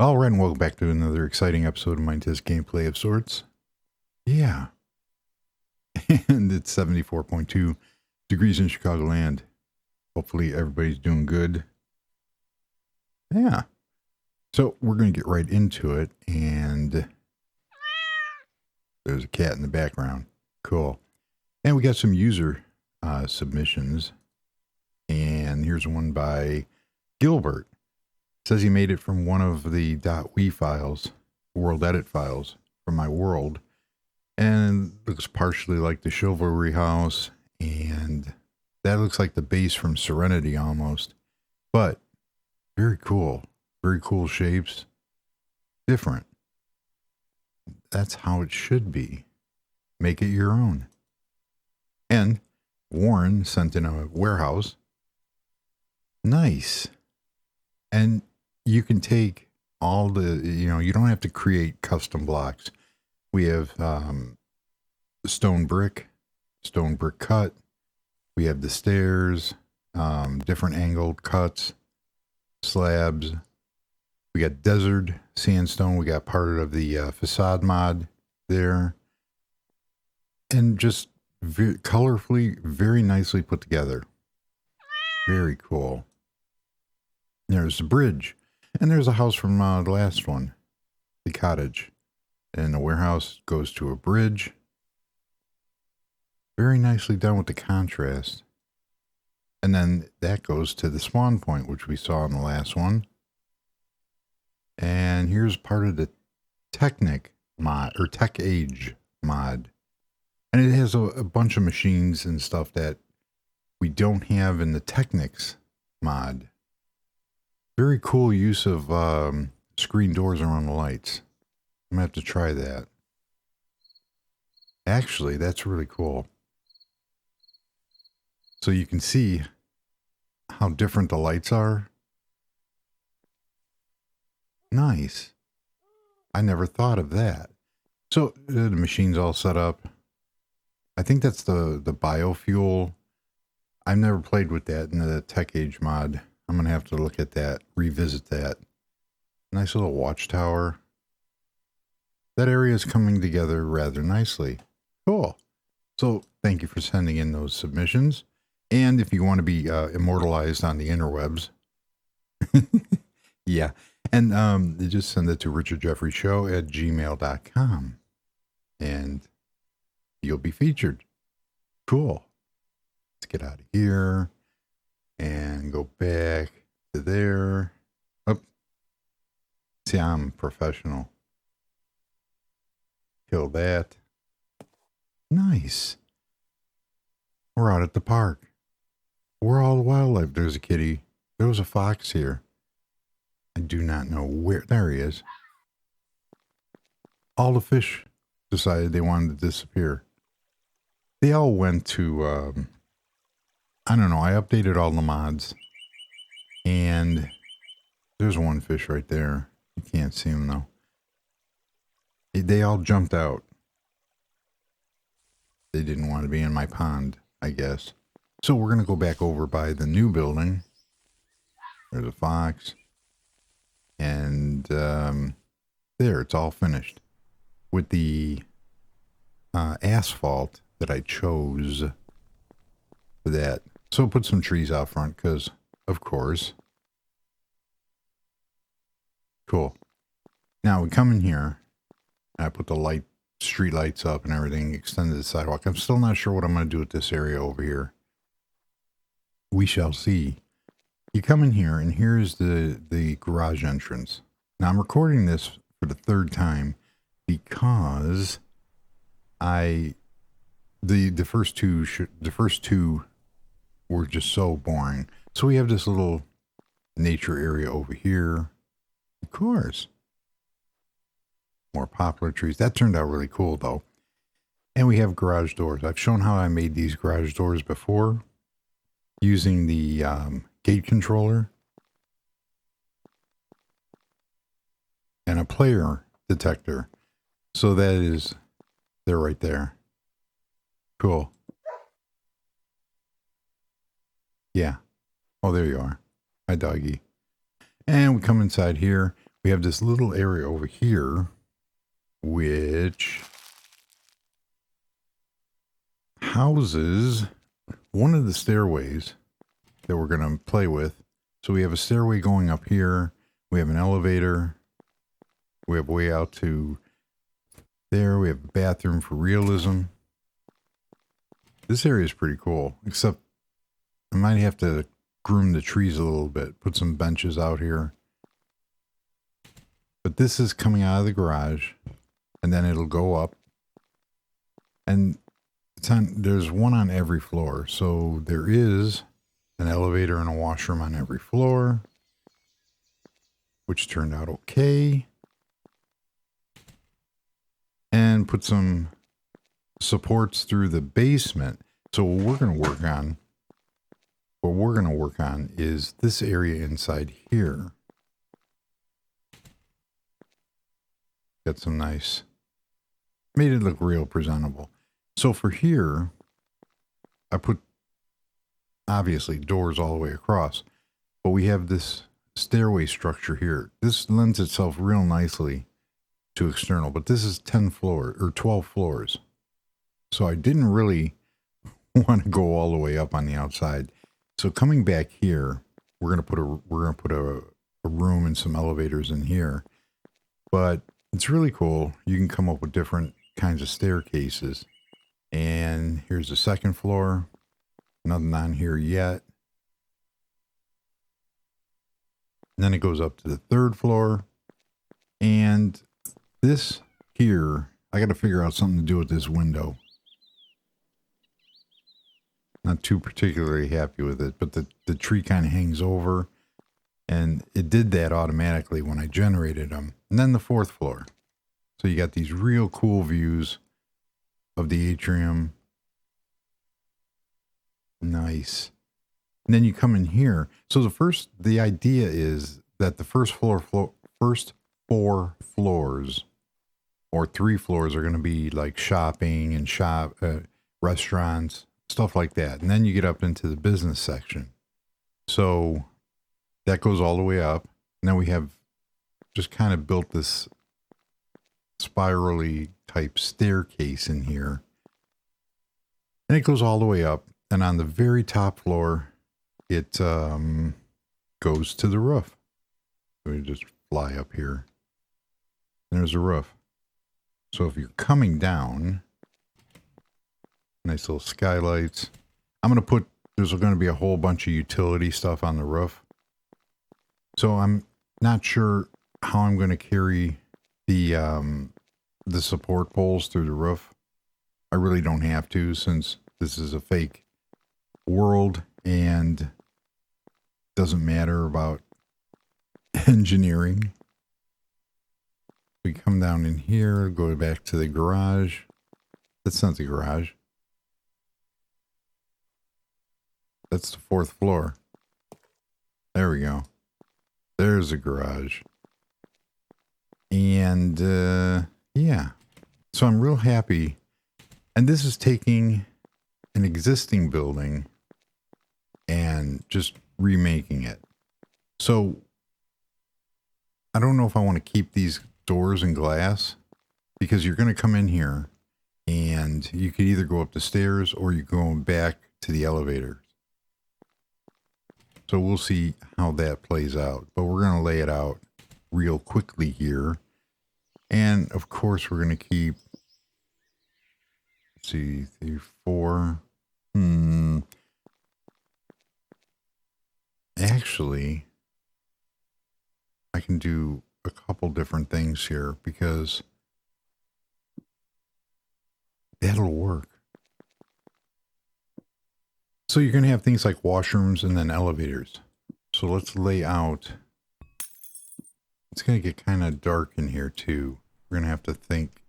All right, and welcome back to another exciting episode of Minetest gameplay of sorts. Yeah. And it's 74.2 degrees in Chicagoland. Hopefully everybody's doing good. Yeah. So we're going to get right into it, and there's a cat in the background. Cool. And we got some user submissions, and here's one by Gilbert. Says he made it from one of the .we files, world edit files from my world, and looks partially like the Chivalry House, and that looks like the base from Serenity almost, but very cool shapes, different. That's how it should be. Make it your own. And Warren sent in a warehouse. Nice. And you can take all the, you don't have to create custom blocks. We have stone brick cut. We have the stairs, different angled cuts, slabs. We got desert sandstone. We got part of the facade mod there. And just colorfully, very nicely put together. Very cool. There's the bridge. And there's a house from the last one, the cottage. And the warehouse goes to a bridge. Very nicely done with the contrast. And then that goes to the spawn point, which we saw in the last one. And here's part of the Technic mod, or Tech Age mod. And it has a bunch of machines and stuff that we don't have in the Technics mod. Very cool use of screen doors around the lights. I'm going to have to try that. Actually, that's really cool. So you can see how different the lights are. Nice. I never thought of that. So the machine's all set up. I think that's the biofuel. I've never played with that in the Tech Age mod. I'm going to have to look at that, revisit that. Nice little watchtower. That area is coming together rather nicely. Cool. So thank you for sending in those submissions. And if you want to be immortalized on the interwebs, yeah. And just send it to richardjeffreyshow@gmail.com. And you'll be featured. Cool. Let's get out of here. And go back to there. Oh, see, I'm professional. Kill that. Nice. We're out at the park. Where all the wildlife? There's a kitty. There was a fox here. I do not know where. There he is. All the fish decided they wanted to disappear. They all went to... I don't know. I updated all the mods. And there's one fish right there. You can't see him though. They all jumped out. They didn't want to be in my pond, I guess. So we're going to go back over by the new building. There's a fox. And there, it's all finished. With the asphalt that I chose for that. So put some trees out front because, of course. Cool. Now we come in here. And I put the street lights up and everything, extended the sidewalk. I'm still not sure what I'm going to do with this area over here. We shall see. You come in here, and here's the garage entrance. Now I'm recording this for the third time because the first two were just so boring. So we have this little nature area over here. Of course. More poplar trees. That turned out really cool though. And we have garage doors. I've shown how I made these garage doors before using the gate controller and a player detector. So they're right there. Cool. Yeah. Oh, there you are. Hi, doggy. And we come inside here. We we have this little area over here, which houses one of the stairways that we're going to play with. So we have a stairway going up here. We have an elevator. We have a way out to there. We have a bathroom for realism. This area is pretty cool, except I might have to groom the trees a little bit, put some benches out here. But this is coming out of the garage, and then it'll go up. And it's there's one on every floor. So there is an elevator and a washroom on every floor, which turned out okay. And put some supports through the basement. So what we're going to work on is this area inside here. Got some nice, made it look real presentable. So for here, I put obviously doors all the way across, but we have this stairway structure here. This lends itself real nicely to external, but this is 10 floors or 12 floors. So I didn't really want to go all the way up on the outside. So coming back here, we're going to put a room and some elevators in here. But it's really cool. You can come up with different kinds of staircases. And here's the second floor. Nothing on here yet. And then it goes up to the third floor. And this here, I got to figure out something to do with this window. Not too particularly happy with it, but the tree kind of hangs over, and it did that automatically when I generated them. And then the fourth floor. So you got these real cool views of the atrium. Nice. And then you come in here. So the idea is that the first four floors or 3 floors are going to be like shopping and restaurants, stuff like that. And then you get up into the business section. So that goes all the way up. And then we have just kind of built this spirally type staircase in here. And it goes all the way up. And on the very top floor, it goes to the roof. So we just fly up here. There's a roof. So if you're coming down, nice little skylights. There's going to be a whole bunch of utility stuff on the roof. So I'm not sure how I'm going to carry the support poles through the roof. I really don't have to, since this is a fake world and doesn't matter about engineering. We come down in here, go back to the garage. That's not the garage. That's the 4th floor. There we go. There's a garage. And yeah. So I'm real happy. And this is taking an existing building and just remaking it. So I don't know if I want to keep these doors and glass, because you're going to come in here and you could either go up the stairs or you're going back to the elevator. So we'll see how that plays out, but we're going to lay it out real quickly here. And of course, we're going to keep, let's see, 3, 4. Actually, I can do a couple different things here because that'll work. So you're going to have things like washrooms and then elevators. So let's lay out. It's going to get kind of dark in here too. We're going to have to think,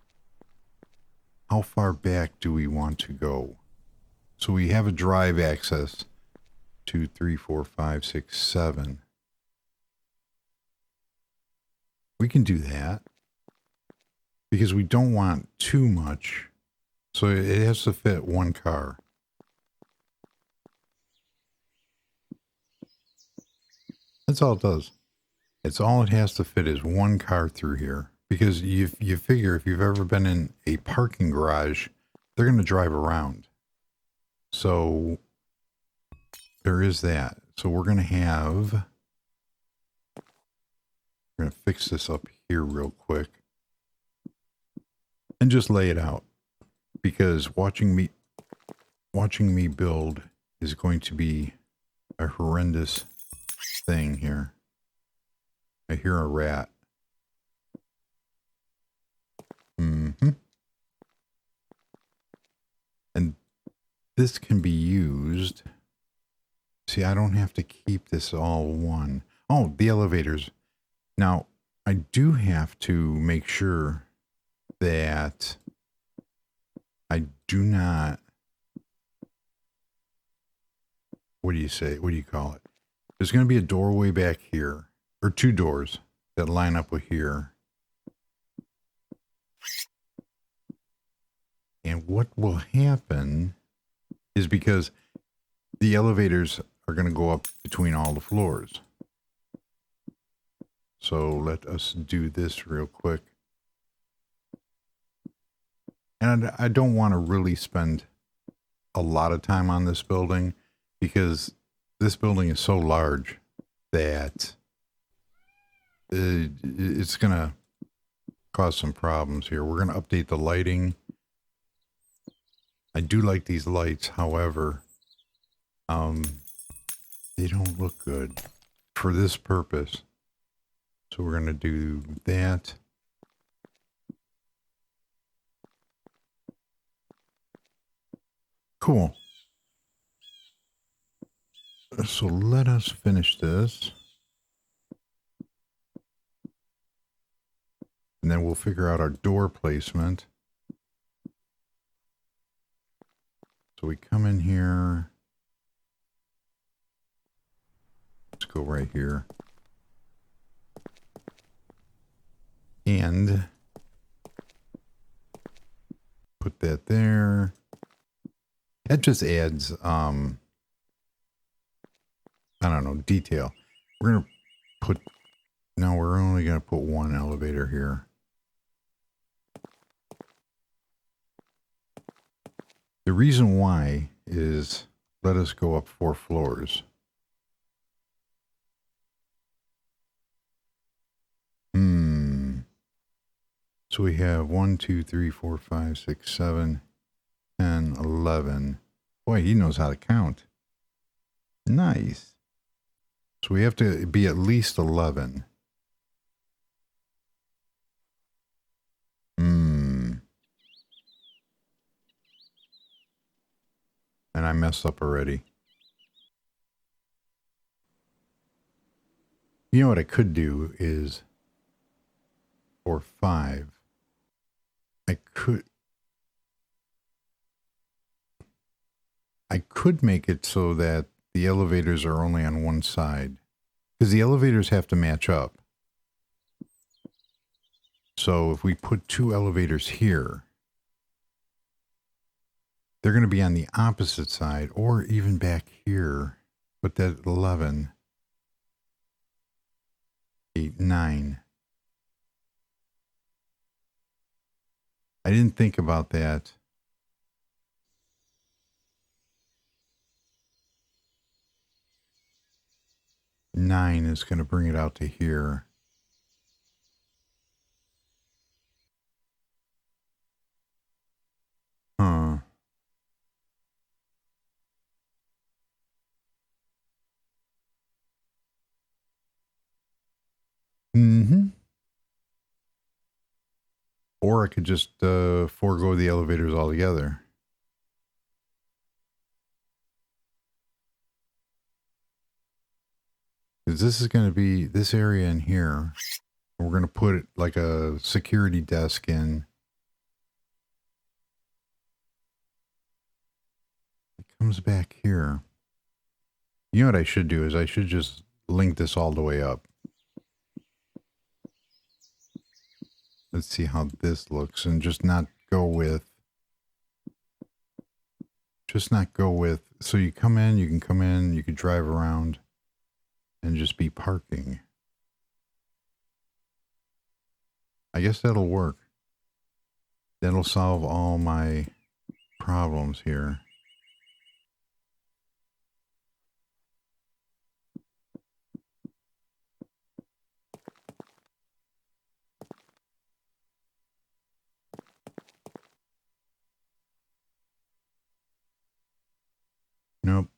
how far back do we want to go? So we have a drive access. 2, 3, 4, 5, 6, 7. We can do that because we don't want too much. So it has to fit one car. That's all it does. It's all it has to fit is one car through here. Because you figure if you've ever been in a parking garage, they're going to drive around. So there is that. So we're going to fix this up here real quick. And just lay it out. Because watching me build is going to be a horrendous thing here. I hear a rat. And this can be used. See, I don't have to keep this all one. Oh, the elevators. Now, I do have to make sure that I do not, what do you say? What do you call it? There's going to be a doorway back here, or two doors that line up with here. And what will happen is because the elevators are going to go up between all the floors. So let us do this real quick. And I don't want to really spend a lot of time on this building because this building is so large that it's going to cause some problems here. We're going to update the lighting. I do like these lights, however, they don't look good for this purpose. So we're going to do that. Cool. So let us finish this. And then we'll figure out our door placement. So we come in here. Let's go right here. And put that there. That just adds, I don't know, detail. We're going to put, no, we're only going to put one elevator here. The reason why is let us go up 4 floors. So we have 1, 2, 3, 4, 5, 6, 7, 10, 11. Boy, he knows how to count. Nice. So we have to be at least 11. And I messed up already. You know what I could do is for 5. I could make it so that the elevators are only on one side. Because the elevators have to match up. So if we put 2 elevators here, they're going to be on the opposite side or even back here. Put that 11, 8, 9. I didn't think about that. Nine is going to bring it out to here. Huh. Or I could just forego the elevators altogether. Because this is going to be this area in here. We're going to put it like a security desk in. It comes back here. You know what I should do is I should just link this all the way up. Let's see how this looks and just not go with. So you come in, you can drive around and just be parking. I guess that'll work. That'll solve all my problems here. Nope.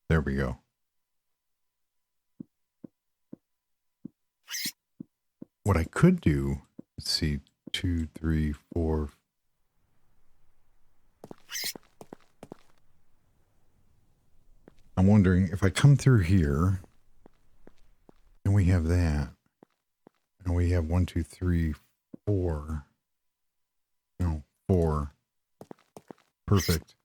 There we go. What I could do, let's see, 2, 3, 4. I'm wondering if I come through here and we have that, and we have 1, 2, 3, 4. No, 4. Perfect.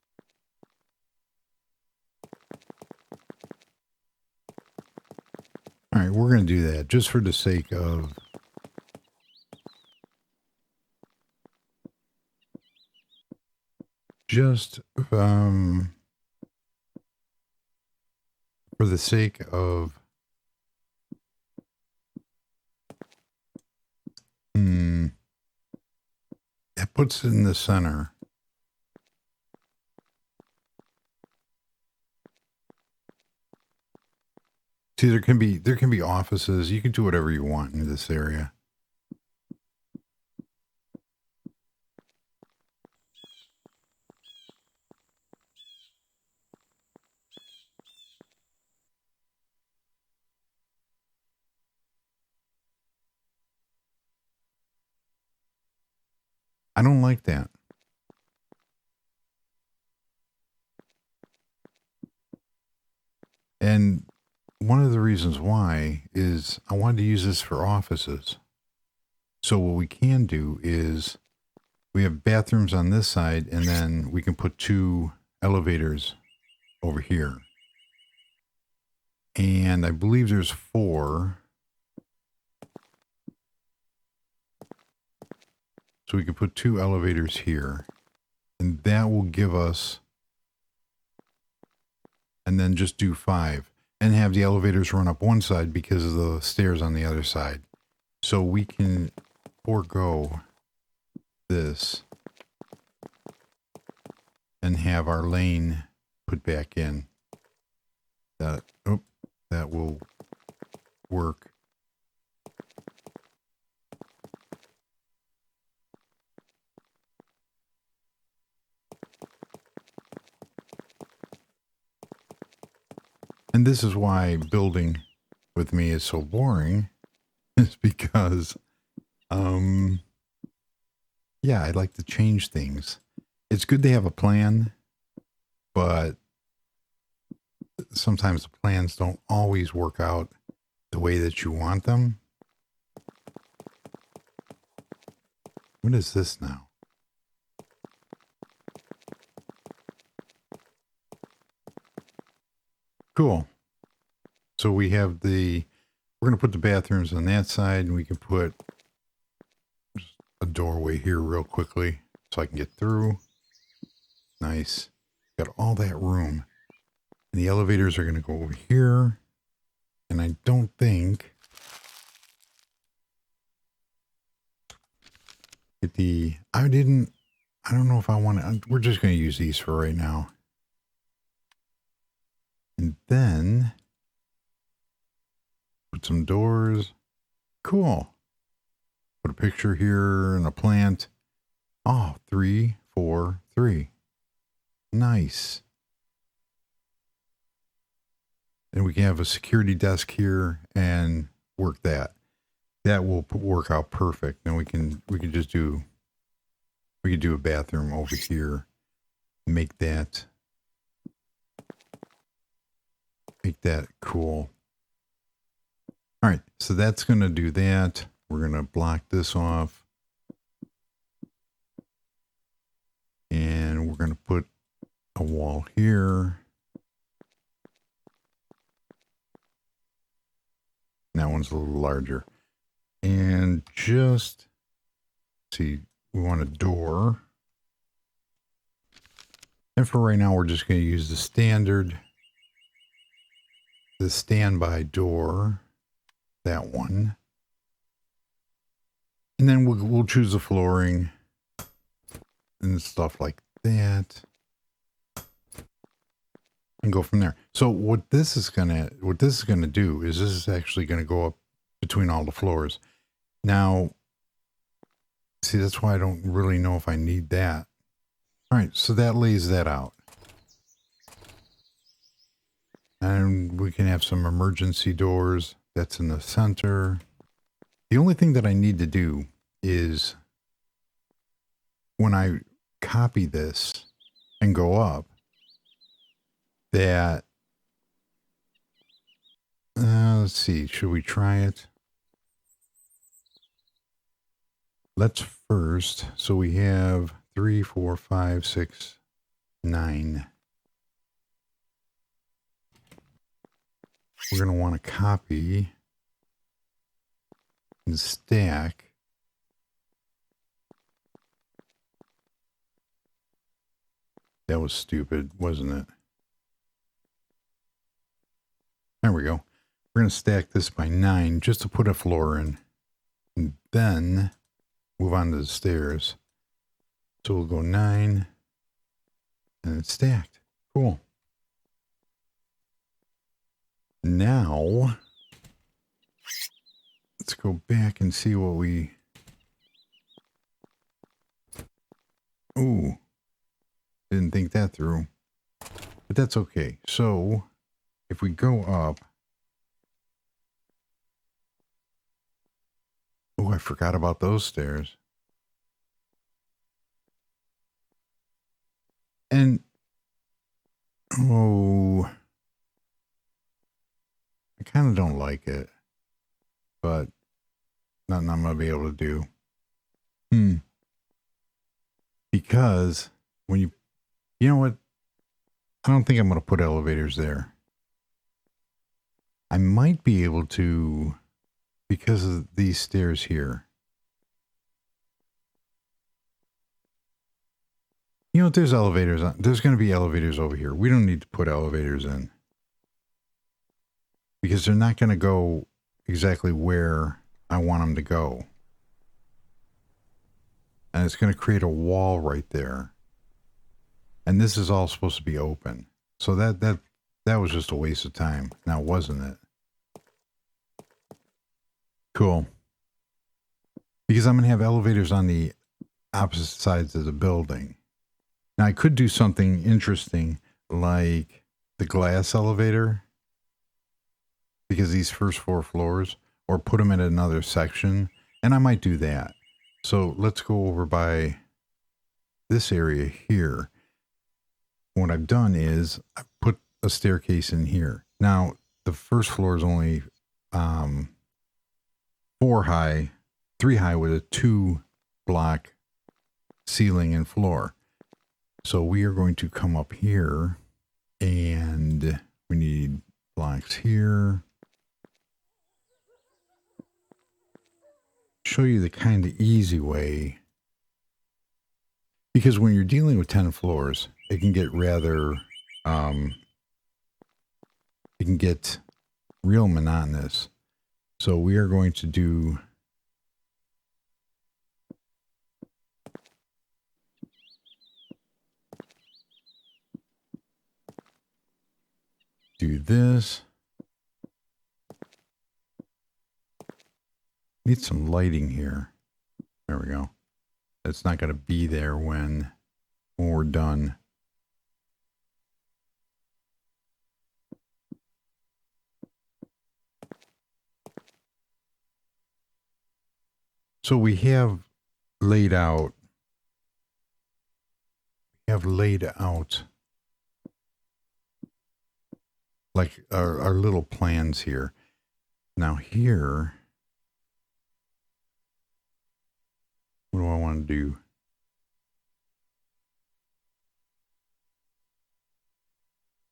All right, we're going to do that just for the sake of for the sake of that puts it in the center. See, there can be offices. You can do whatever you want in this area. I don't like that. And one of the reasons why is I wanted to use this for offices. So what we can do is we have bathrooms on this side, and then we can put 2 elevators over here. And I believe there's 4. So we can put 2 elevators here, and that will give us, and then just do 5 and have the elevators run up one side because of the stairs on the other side. So we can forego this and have our lane put back in. That will work. And this is why building with me is so boring, is because, yeah, I like to change things. It's good to have a plan, but sometimes the plans don't always work out the way that you want them. What is this now? Cool. So we have we're going to put the bathrooms on that side, and we can put a doorway here real quickly so I can get through. Nice. Got all that room. And the elevators are going to go over here. And I don't think I don't know if I want to, we're just going to use these for right now. And then put some doors. Cool. Put a picture here and a plant. Oh, 3, 4, 3. Nice. And we can have a security desk here and work that. That will work out perfect. And we can just do a bathroom over here. Make that cool. All right, so that's going to do that. We're going to block this off. And we're going to put a wall here. That one's a little larger. And just see, we want a door. And for right now, we're just going to use the standard. the standby door, that one. And then we'll choose the flooring and stuff like that. And go from there. So what this is gonna do is this is actually gonna go up between all the floors. Now, see, that's why I don't really know if I need that. All right, so that lays that out. And we can have some emergency doors. That's in the center. The only thing that I need to do is when I copy this and go up, that, let's see, should we try it? Let's first, so we have 3, 4, 5, 6, 9. We're going to want to copy and stack. That was stupid, wasn't it? There we go. We're going to stack this by 9 just to put a floor in. And then move on to the stairs. So we'll go 9 and it's stacked. Cool. Now, let's go back and see what we... Ooh, didn't think that through. But that's okay. So, if we go up... Oh, I forgot about those stairs. And... Oh... I kind of don't like it. But nothing I'm going to be able to do. Because when you know what? I don't think I'm going to put elevators there. I might be able to, because of these stairs here. You know, if there's elevators, there's going to be elevators over here. We don't need to put elevators in. Because they're not going to go exactly where I want them to go. And it's going to create a wall right there. And this is all supposed to be open. So that was just a waste of time. Now, wasn't it? Cool. Because I'm going to have elevators on the opposite sides of the building. Now, I could do something interesting like the glass elevator. Because these first 4 floors, or put them in another section, and I might do that. So let's go over by this area here. What I've done is I put a staircase in here. Now, the first floor is only 4 high, 3 high with a 2 block ceiling and floor. So we are going to come up here and we need blocks here. Show you the kind of easy way, because when you're dealing with 10 floors, it can get rather, it can get real monotonous. So we are going to do this. Need some lighting here. There we go. It's not going to be there when we're done. So we have laid out. Like our little plans here. Now here. What do I want to do?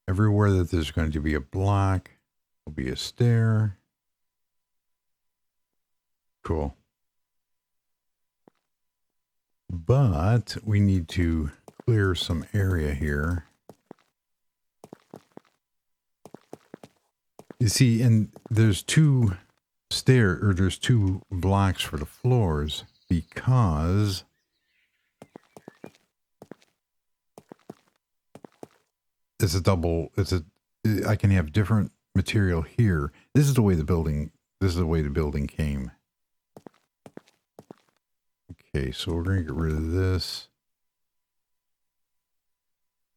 Everywhere that there's going to be a block, will be a stair. Cool. But we need to clear some area here. You see, and there's two blocks for the floors because I can have different material here. This is the way the building came. Okay, so we're going to get rid of this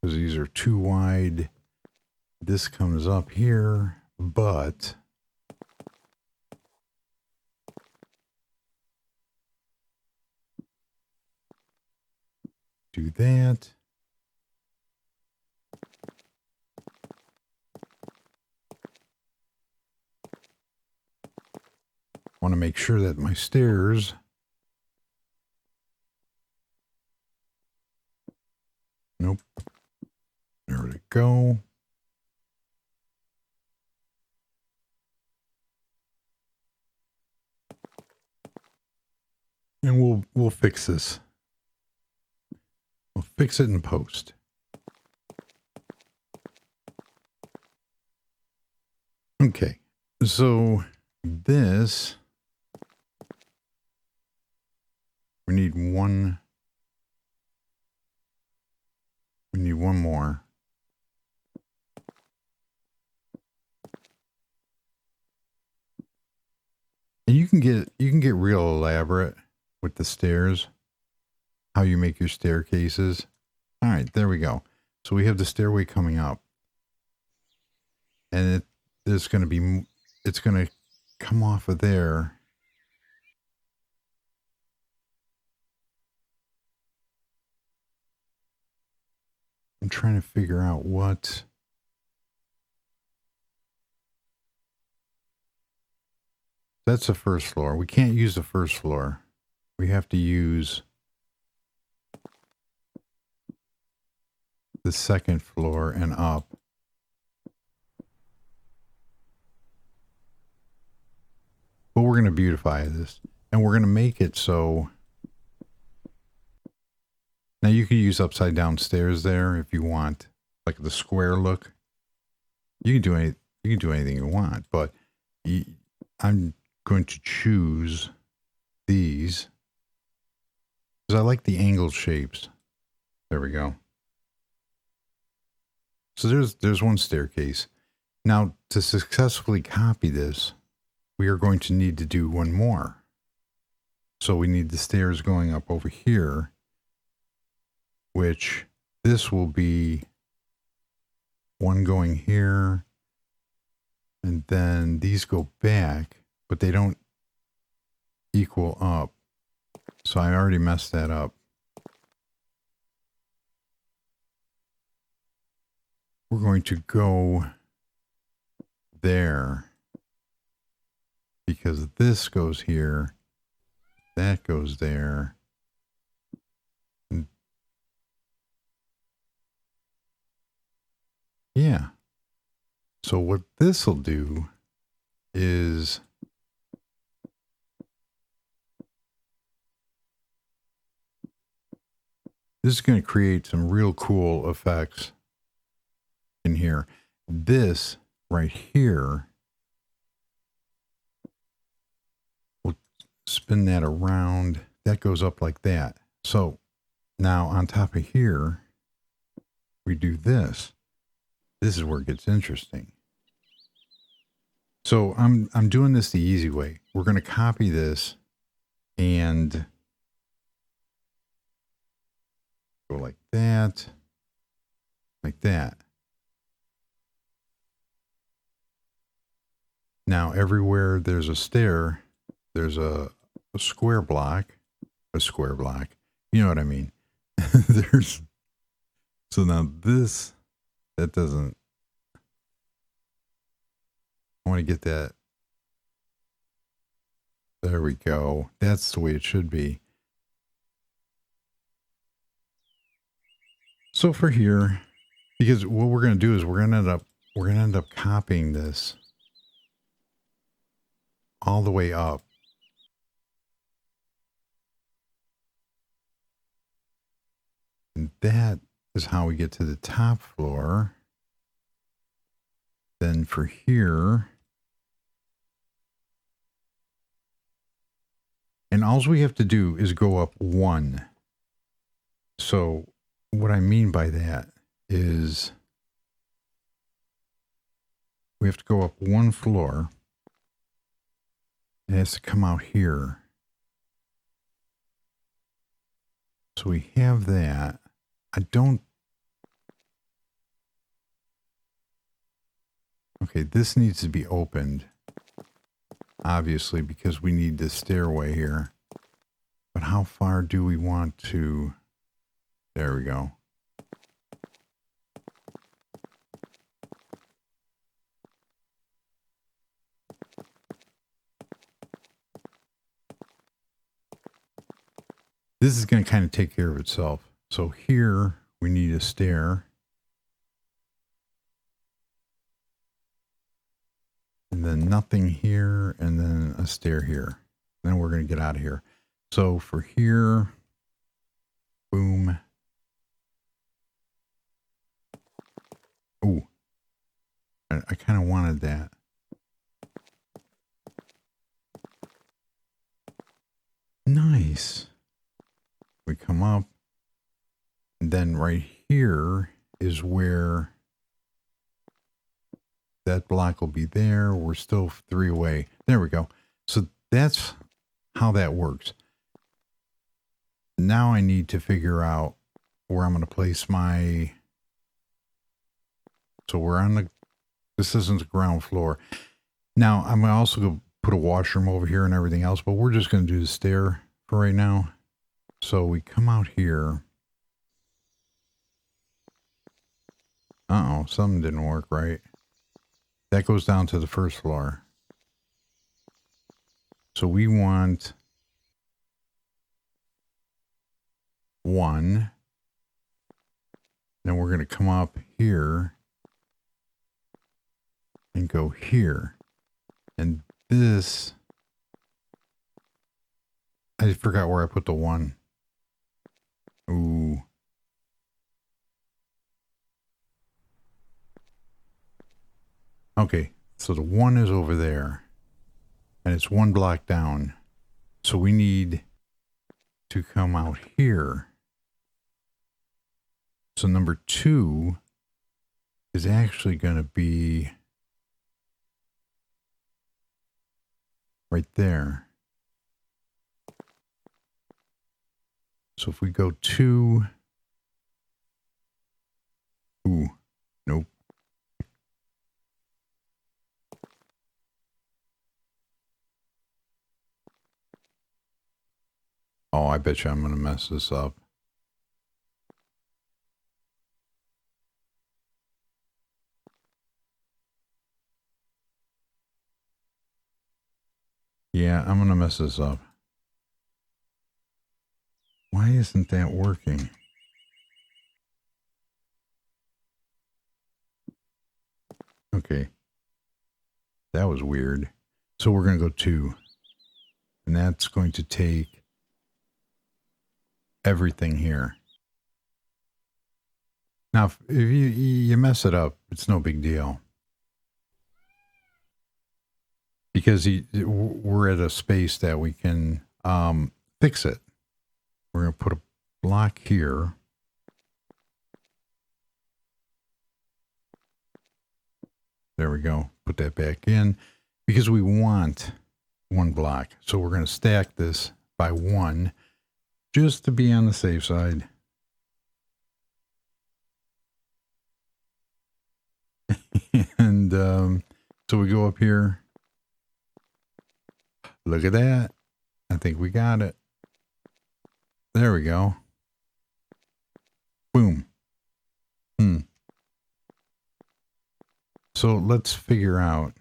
because these are too wide. This comes up here, but do that. Want to make sure that my stairs nope. There we go. And we'll fix this. We'll fix it in post. Okay. So this we need one more. And you can get real elaborate with the stairs, how you make your staircases. All right, there we go. So we have the stairway coming up, and it's going to come off of there. I'm trying to figure out what. That's the first floor. We can't use the first floor. We have to use the second floor and up. But we're going to beautify this. And we're going to make it so. Now you can use upside down stairs there if you want, like the square look. You can do anything you want, but I'm going to choose these because I like the angled shapes. There we go. So there's one staircase. Now to successfully copy this, we are going to need to do one more. So we need the stairs going up over here, which this will be one going here, and then these go back, but they don't equal up. So I already messed that up. We're going to go there because this goes here, that goes there. Yeah. So what this will do is this is going to create some real cool effects in here. This right here, we'll spin that around. That goes up like that. So now on top of here, we do this. This is where it gets interesting. So I'm doing this the easy way. We're going to copy this and go like that, like that. Now everywhere there's a stair, there's a square block, You know what I mean? So now this, that doesn't, I want to get that. There we go. That's the way it should be. So for here, because what we're going to do is we're going to end up copying this all the way up. And that is how we get to the top floor. Then for here, and all we have to do is go up one. So what I mean by that is we have to go up one floor. It has to come out here. So we have that. I don't. Okay, this needs to be opened. Obviously, because we need this stairway here. But how far do we want to? There we go. This is going to kind of take care of itself. So here we need a stair. And then nothing here, and then a stair here. Then we're going to get out of here. So for here, boom. Ooh, I kind of wanted that. Nice. We come up, and then right here is where that block will be there. We're still 3 away. There we go. So that's how that works. Now I need to figure out where I'm going to place my... So we're on the... This isn't the ground floor. Now I'm going to also go put a washroom over here and everything else, but we're just going to do the stair for right now. So we come out here. Uh-oh, something didn't work right. That goes down to the first floor. So we want 1. Then we're going to come up here and go here. And this, I forgot where I put the 1. Ooh. Okay, so the 1 is over there, and it's 1 block down. So we need to come out here. So number 2 is actually going to be right there. So if we go 2, ooh, nope. Oh, I bet you I'm going to mess this up. Yeah, I'm going to mess this up. Why isn't that working? Okay. That was weird. So we're going to go 2. And that's going to take everything here. Now, if you mess it up, it's no big deal. Because we're at a space that we can fix it. We're going to put a block here. There we go. Put that back in. Because we want 1 block. So we're going to stack this by 1 just to be on the safe side. And so we go up here. Look at that. I think we got it. There we go. Boom. So let's figure out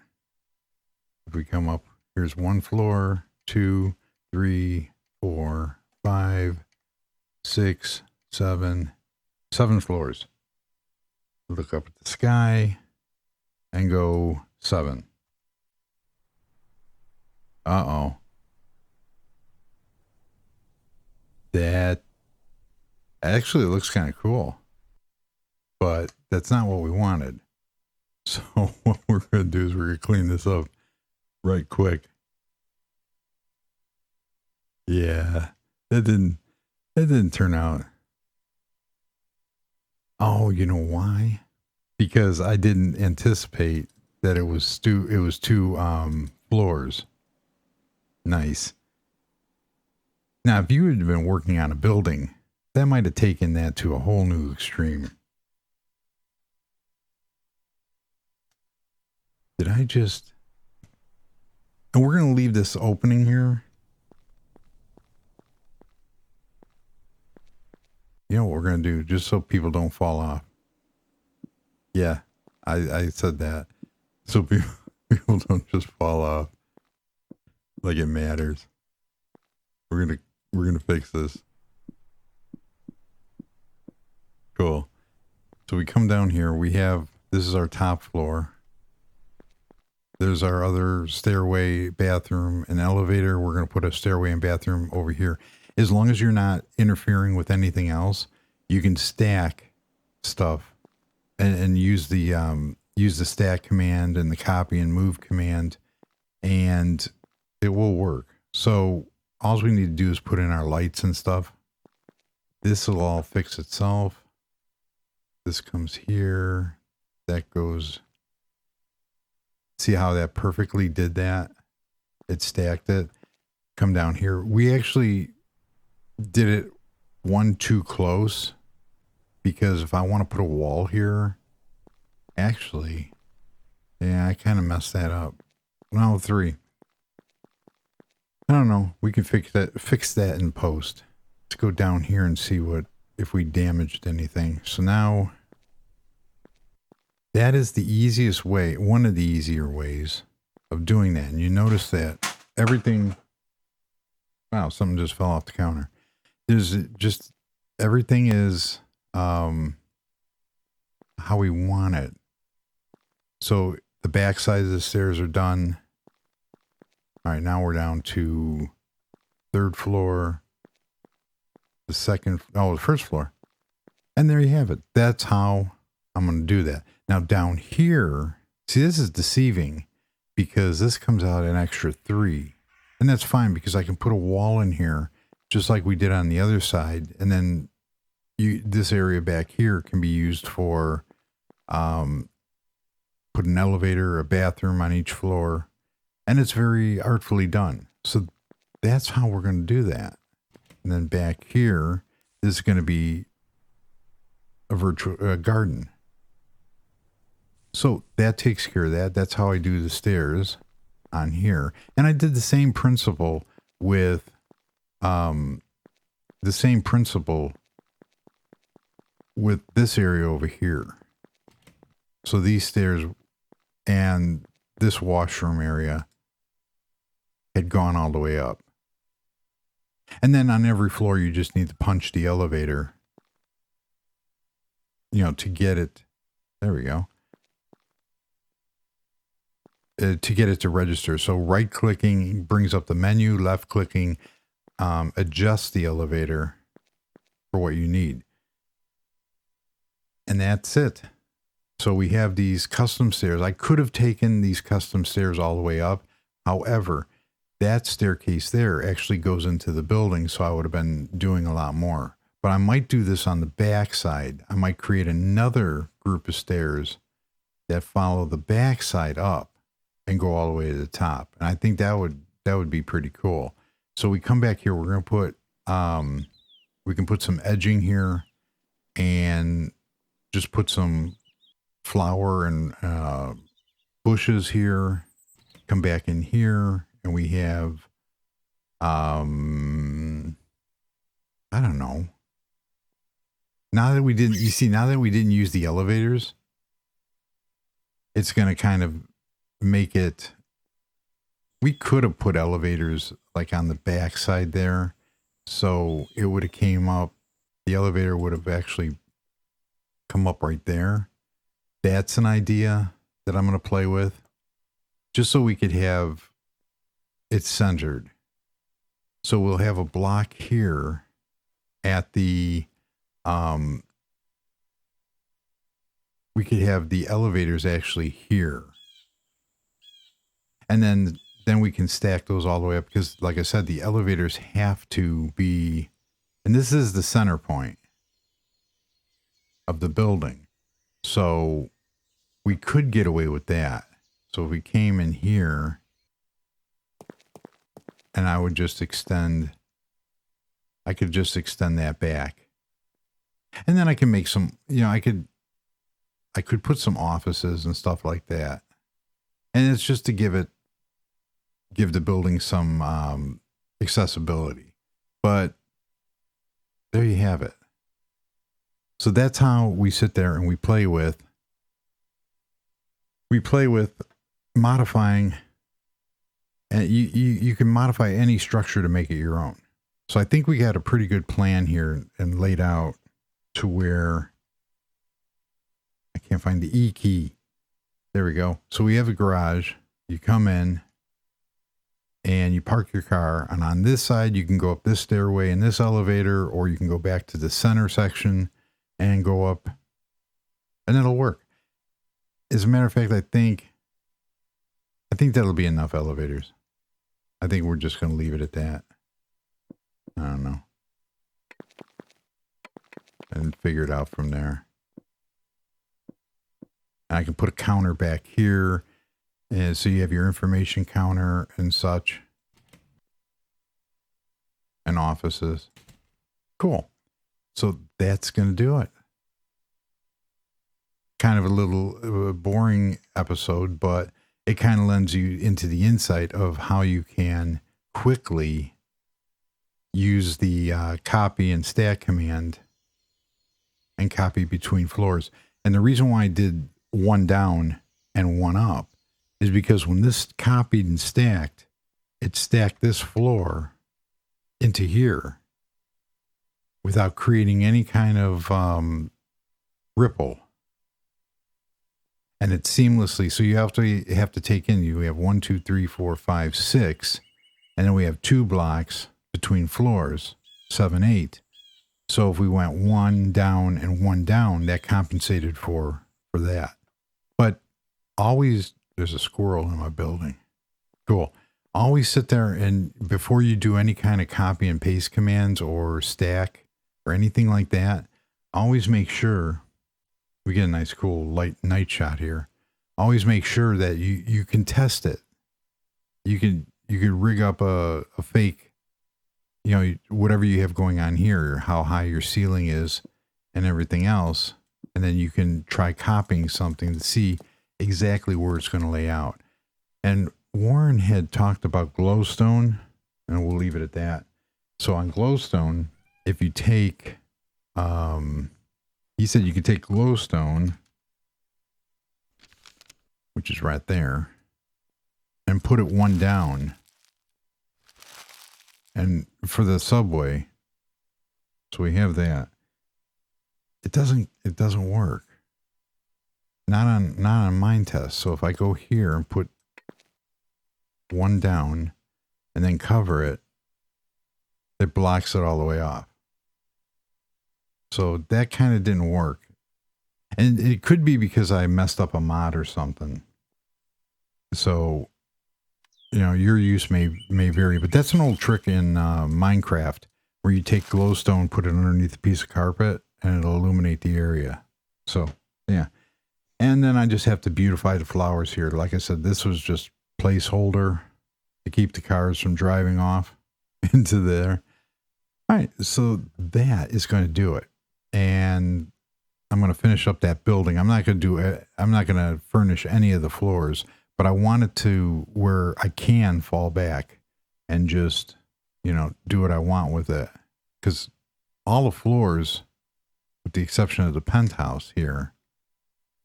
if we come up. Here's 1 floor, 2, 3, 4, 5, 6, 7, 7 floors. Look up at the sky and go 7. Uh-oh. That actually looks kind of cool, but that's not what we wanted. So what we're going to do is we're going to clean this up right quick. Yeah, that didn't turn out. Oh, you know why? Because I didn't anticipate that it was two floors. Nice. Now, if you had been working on a building, that might have taken that to a whole new extreme. Did I just... And we're going to leave this opening here. You know what we're going to do, just so people don't fall off. Yeah, I said that. So people don't just fall off like it matters. We're gonna fix this. Cool. So we come down here. This is our top floor. There's our other stairway, bathroom, and elevator. We're gonna put a stairway and bathroom over here. As long as you're not interfering with anything else, you can stack stuff and use the stack command and the copy and move command, and it will work. So all we need to do is put in our lights and stuff. This will all fix itself. This comes here. That goes. See how that perfectly did that? It stacked it. Come down here. We actually did it one too close, because if I want to put a wall here, actually, yeah, I kind of messed that up. No, 3. I don't know. We can fix that in post. Let's go down here and see if we damaged anything. So now that is the easiest way, one of the easier ways of doing that. And you notice that everything, wow, something just fell off the counter. There's just, everything is how we want it. So the back side of the stairs are done. All right, now we're down to 3rd floor, the first floor. And there you have it. That's how I'm going to do that. Now down here, see, this is deceiving because this comes out an extra 3. And that's fine because I can put a wall in here just like we did on the other side. And then this area back here can be used for put an elevator, a bathroom on each floor. And it's very artfully done. So that's how we're going to do that. And then back here, this is going to be a virtual garden. So that takes care of that. That's how I do the stairs on here. And I did the same principle with this area over here. So these stairs and this washroom area had gone all the way up. And then on every floor, you just need to punch the elevator, to get it. There we go. To get it to register. So right clicking brings up the menu, left clicking adjusts the elevator for what you need. And that's it. So we have these custom stairs. I could have taken these custom stairs all the way up. However, that staircase there actually goes into the building, so I would have been doing a lot more. But I might do this on the back side. I might create another group of stairs that follow the back side up and go all the way to the top. And I think that would be pretty cool. So we come back here, we're going to put, we can put some edging here and just put some flower and bushes here. Come back in here and we have, I don't know. Now that we didn't use the elevators, it's going to kind of make it, we could have put elevators like on the back side there. So it would have came up, the elevator would have actually come up right there. That's an idea that I'm going to play with just so we could have it centered. So we'll have a block here at the, we could have the elevators actually here. And then we can stack those all the way up because, like I said, the elevators have to be, and this is the center point of the building. So we could get away with that. So if we came in here and I would just extend, I could just extend that back. And then I can make some, you know, I could put some offices and stuff like that. And it's just to give the building some accessibility. But there you have it. So that's how we sit there and we play with modifying, and you can modify any structure to make it your own. So I think we got a pretty good plan here and laid out to where I can't find the E key. There we go. So we have a garage. You come in and you park your car, and on this side you can go up this stairway and this elevator, or you can go back to the center section and go up, and it'll work. As a matter of fact, I think that'll be enough elevators. I think we're just going to leave it at that. I don't know. And figure it out from there. And I can put a counter back here. And so you have your information counter and such. And offices. Cool. So that's going to do it. Kind of a little boring episode, but it kind of lends you into the insight of how you can quickly use the copy and stack command and copy between floors. And the reason why I did one down and one up is because when this copied and stacked, it stacked this floor into here without creating any kind of ripple. And it's seamlessly, so you have to take in, we have 1, 2, 3, 4, 5, 6, and then we have 2 blocks between floors, 7, 8. So if we went 1 down and 1 down, that compensated for that. But always, there's a squirrel in my building. Cool. Always sit there, and before you do any kind of copy and paste commands or stack or anything like that, always make sure, we get a nice cool light night shot here. Always make sure that you can test it. You could rig up a fake, you know, whatever you have going on here, how high your ceiling is and everything else. And then you can try copying something to see exactly where it's going to lay out. And Warren had talked about glowstone, and we'll leave it at that. So on glowstone, if you take, he said you could take glowstone, which is right there, and put it 1 down. And for the subway, so we have that. It doesn't work. Not on Minetest. So if I go here and put 1 down and then cover it, it blocks it all the way off. So that kind of didn't work. And it could be because I messed up a mod or something. So, you know, your use may vary, but that's an old trick in Minecraft where you take glowstone, put it underneath a piece of carpet, and it'll illuminate the area. So, yeah. And then I just have to beautify the flowers here. Like I said, this was just placeholder to keep the cars from driving off into there. All right, so that is going to do it. And I'm going to finish up that building. I'm not going to furnish any of the floors, but I want it to where I can fall back and just, you know, do what I want with it. Because all the floors, with the exception of the penthouse here,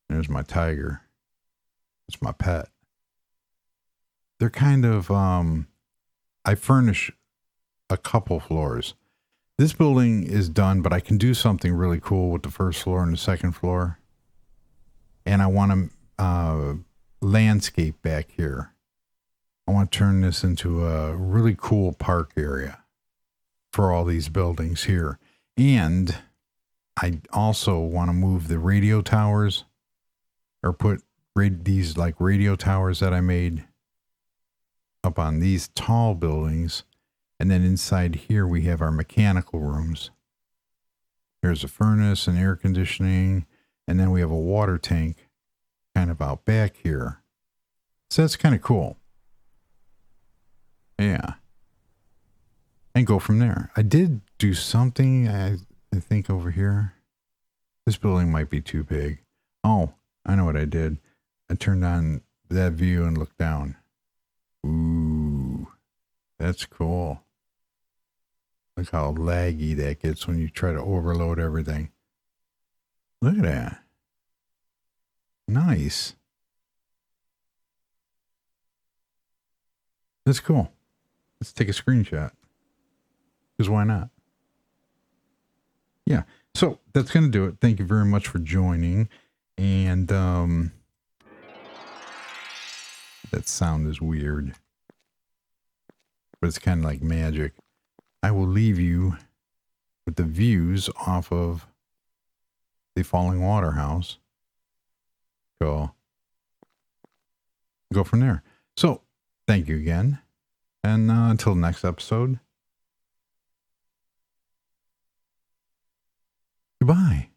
there's my tiger. It's my pet. They're kind of, I furnish a couple floors. This building is done, but I can do something really cool with the first floor and the second floor. And I want to landscape back here. I want to turn this into a really cool park area for all these buildings here. And I also want to move the radio towers or put these like radio towers that I made up on these tall buildings. And then inside here, we have our mechanical rooms. There's a furnace and air conditioning. And then we have a water tank kind of out back here. So that's kind of cool. Yeah. And go from there. I did do something, I think over here. This building might be too big. Oh, I know what I did. I turned on that view and looked down. Ooh, that's cool. Look how laggy that gets when you try to overload everything. Look at that. Nice. That's cool. Let's take a screenshot. Because why not? Yeah. So that's going to do it. Thank you very much for joining. And that sound is weird. But it's kind of like magic. I will leave you with the views off of the Falling Water House. Go from there. So thank you again. And until next episode. Goodbye.